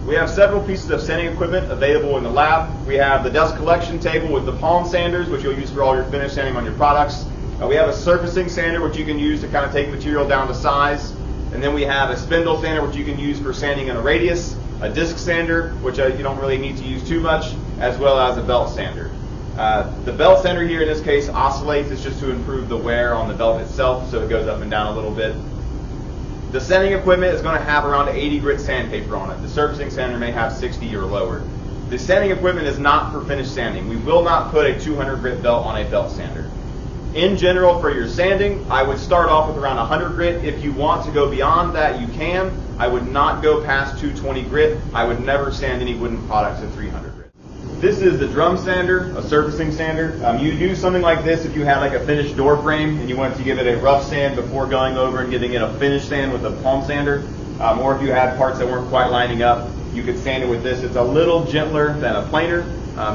We have several pieces of sanding equipment available in the lab. We have the dust collection table with the palm sanders, which you'll use for all your finish sanding on your products. We have a surfacing sander, which you can use to kind of take material down to size. And then we have a spindle sander, which you can use for sanding in a radius, a disc sander, which you don't really need to use too much, as well as a belt sander. The belt sander here in this case oscillates. It's just to improve the wear on the belt itself, so it goes up and down a little bit. The sanding equipment is going to have around 80 grit sandpaper on it. The surfacing sander may have 60 or lower. The sanding equipment is not for finished sanding. We will not put a 200 grit belt on a belt sander. In general, for your sanding, I would start off with around 100 grit. If you want to go beyond that, you can. I would not go past 220 grit. I would never sand any wooden products at 300 grit. This is the drum sander, a surfacing sander. You use something like this if you had like a finished door frame and you wanted to give it a rough sand before going over and getting it a finished sand with a palm sander. Or if you had parts that weren't quite lining up, you could sand it with this. It's a little gentler than a planer.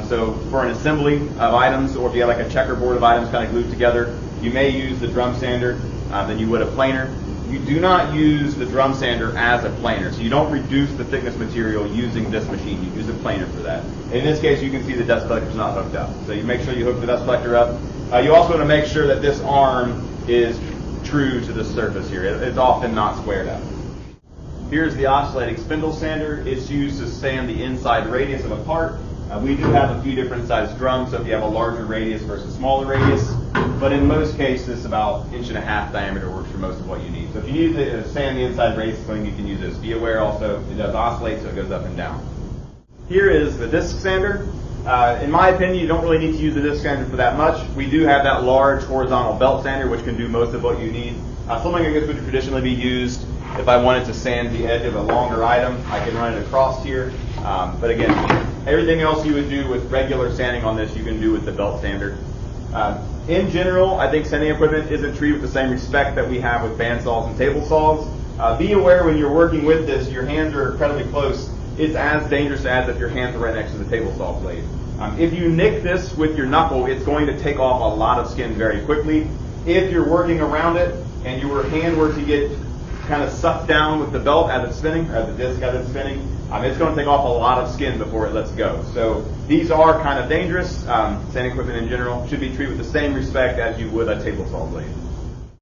So for an assembly of items, or if you have like a checkerboard of items kind of glued together, you may use the drum sander than you would a planer. You do not use the drum sander as a planer, so you don't reduce the thickness material using this machine. You use a planer for that. In this case, you can see the dust collector is not hooked up, so you make sure you hook the dust collector up. You also want to make sure that this arm is true to the surface here. It's often not squared up. Here's the oscillating spindle sander. It's used to sand the inside radius of a part. We do have a few different sized drums, so if you have a larger radius versus smaller radius, but in most cases about 1.5 inch diameter works for most of what you need. So if you need to sand the inside radius, you can use this. Be aware also it does oscillate, so it goes up and down. Here is the disc sander. In my opinion, you don't really need to use the disc sander for that much. We do have that large horizontal belt sander, which can do most of what you need. Something like this would traditionally be used if I wanted to sand the edge of a longer item. I can run it across here. But again, everything else you would do with regular sanding on this, you can do with the belt sander. In general, I think sanding equipment isn't treated with the same respect that we have with bandsaws and table saws. Be aware when you're working with this, your hands are incredibly close. It's as dangerous as if your hands are right next to the table saw blade. If you nick this with your knuckle, it's going to take off a lot of skin very quickly. If you're working around it and your hand were to get kind of sucked down with the belt as it's spinning, or the disc as it's spinning, it's going to take off a lot of skin before it lets go. So these are kind of dangerous. Sanding equipment in general should be treated with the same respect as you would a table saw blade.